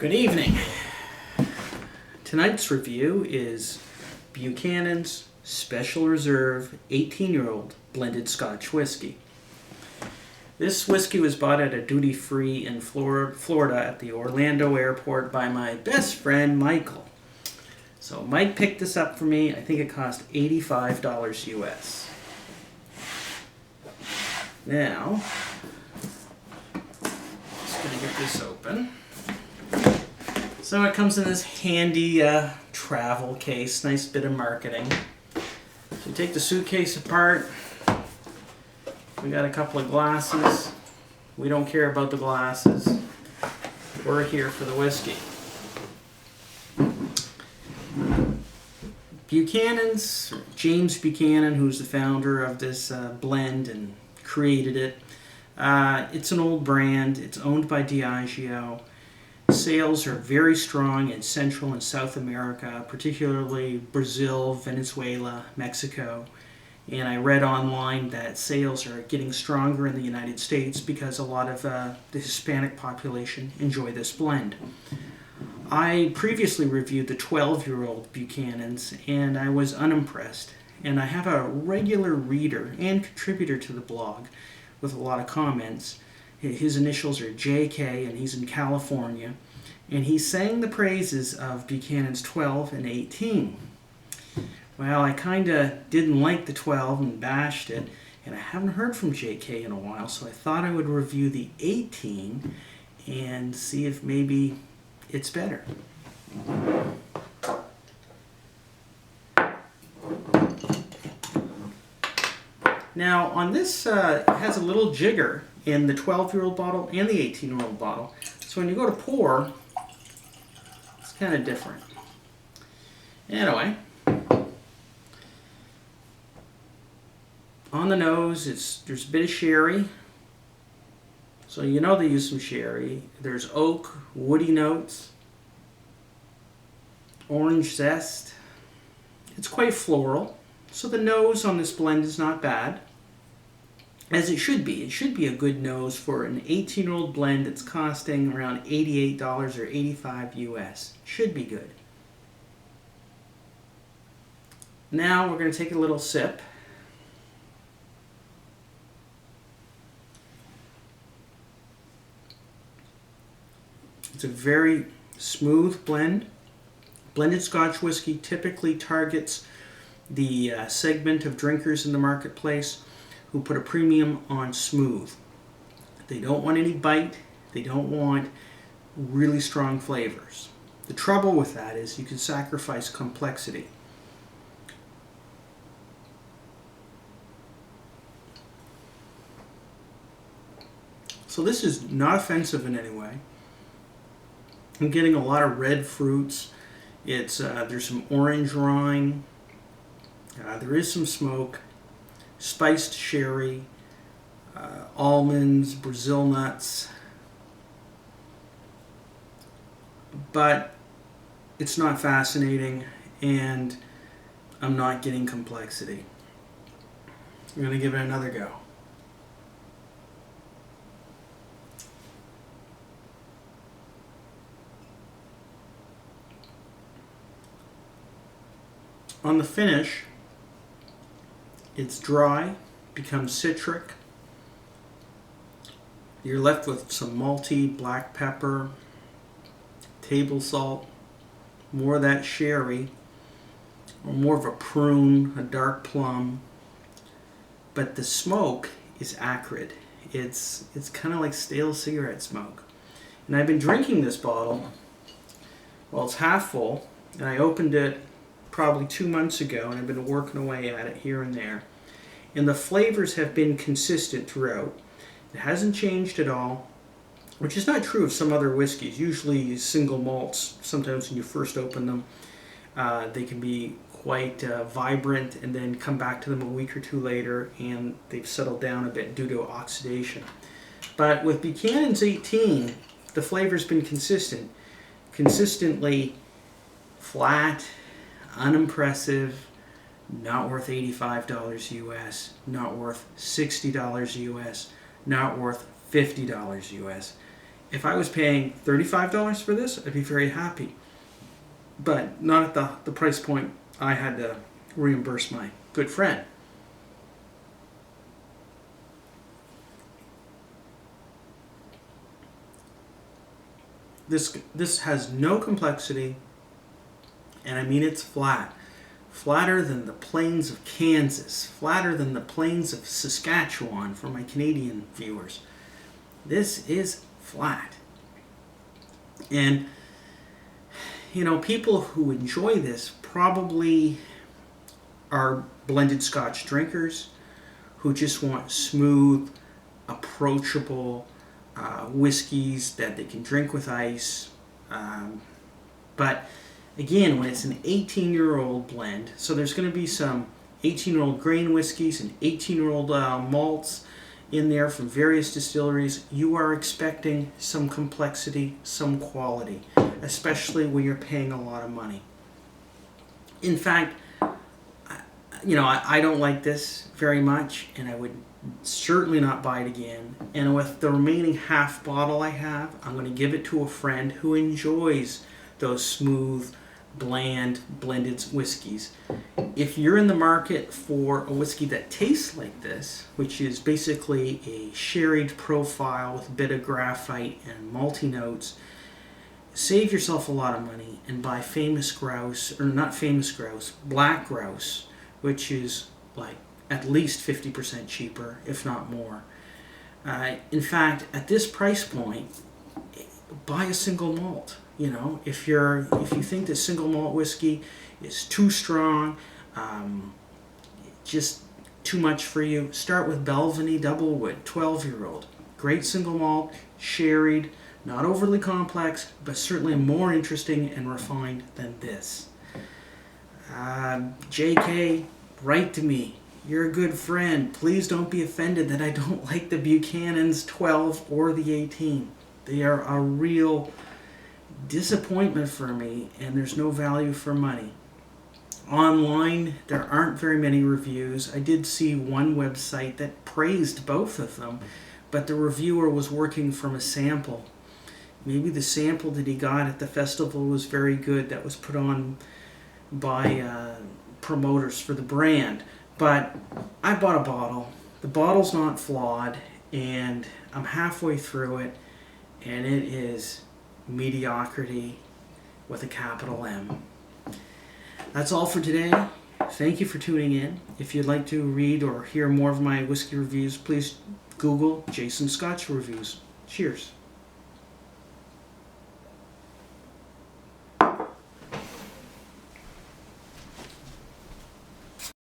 Good evening. Tonight's review is Buchanan's Special Reserve 18-year-old blended Scotch whiskey. This whiskey was bought at a duty-free in Florida at the Orlando airport by my best friend Michael. So Mike picked this up for me. I think it cost $85 US. Now, just going to get this open. So it comes in this handy travel case, nice bit of marketing. So you take the suitcase apart. We got a couple of glasses. We don't care about the glasses. We're here for the whiskey. Buchanan's, James Buchanan, who's the founder of this blend and created it. It's an old brand. It's owned by Diageo. Sales are very strong in Central and South America, particularly Brazil, Venezuela, Mexico. And I read online that sales are getting stronger in the United States because a lot of the Hispanic population enjoy this blend. I previously reviewed the 12-year-old Buchanan's and I was unimpressed. And I have a regular reader and contributor to the blog with a lot of comments. His initials are JK and he's in California. And he sang the praises of Buchanan's 12 and 18. Well, I kind of didn't like the 12 and bashed it. And I haven't heard from JK in a while, so I thought I would review the 18 and see if maybe it's better. Now, on this, it has a little jigger in the 12-year-old bottle and the 18-year-old bottle. So when you go to pour, it's kind of different. Anyway, on the nose, there's a bit of sherry. So you know they use some sherry. There's oak, woody notes, orange zest. It's quite floral. So the nose on this blend is not bad. As it should be. It should be a good nose for an 18-year-old blend that's costing around $88 or $85 US. Should be good. Now we're going to take a little sip. It's a very smooth blend. Blended Scotch whiskey typically targets the segment of drinkers in the marketplace who put a premium on smooth. They don't want any bite. They don't want really strong flavors. The trouble with that is you can sacrifice complexity. So this is not offensive in any way. I'm getting a lot of red fruits. There's some orange rind. There is some smoke. Spiced sherry, almonds, Brazil nuts, but it's not fascinating and I'm not getting complexity. I'm going to give it another go. On the finish, it's dry, becomes citric. You're left with some malty, black pepper, table salt, more of that sherry, or more of a prune, a dark plum. But the smoke is acrid. It's kind of like stale cigarette smoke. And I've been drinking this bottle, well, it's half full, and I opened it probably 2 months ago, and I've been working away at it here and there. And the flavors have been consistent throughout. It hasn't changed at all, which is not true of some other whiskeys. Usually single malts, sometimes when you first open them, they can be quite vibrant and then come back to them a week or two later and they've settled down a bit due to oxidation. But with Buchanan's 18, the flavor's been consistent. Consistently flat, unimpressive, not worth $85 US, not worth $60 US, not worth $50 US. if I was paying $35 for this, I'd be very happy. But not at the price point I had to reimburse my good friend. This has no complexity, and I mean it's flat. Flatter than the plains of Kansas, flatter than the plains of Saskatchewan for my Canadian viewers. This is flat. And, you know, people who enjoy this probably are blended Scotch drinkers who just want smooth, approachable whiskeys that they can drink with ice. But again, when it's an 18-year-old blend, so there's going to be some 18-year-old grain whiskeys and 18-year-old malts in there from various distilleries, you are expecting some complexity, some quality, especially when you're paying a lot of money. In fact, you know, I don't like this very much, and I would certainly not buy it again. And with the remaining half bottle I have, I'm going to give it to a friend who enjoys those smooth, bland, blended whiskeys. If you're in the market for a whiskey that tastes like this, which is basically a sherried profile with a bit of graphite and malty notes, save yourself a lot of money and buy Famous Grouse, or not Famous Grouse, Black Grouse, which is like at least 50% cheaper, if not more. In fact, at this price point, buy a single malt. You know, if you think that single malt whiskey is too strong, just too much for you, start with Balvenie Doublewood, 12-year-old. Great single malt, sherried, not overly complex, but certainly more interesting and refined than this. JK, write to me. You're a good friend. Please don't be offended that I don't like the Buchanan's 12 or the 18. They are a real disappointment for me, and there's no value for money. Online, there aren't very many reviews. I did see one website that praised both of them, but the reviewer was working from a sample. Maybe the sample that he got at the festival was very good, that was put on by promoters for the brand. But I bought a bottle. The bottle's not flawed, and I'm halfway through it, and it is mediocrity with a capital M. That's all for today. Thank you for tuning in. If you'd like to read or hear more of my whiskey reviews, please Google Jason Scotch Reviews. Cheers.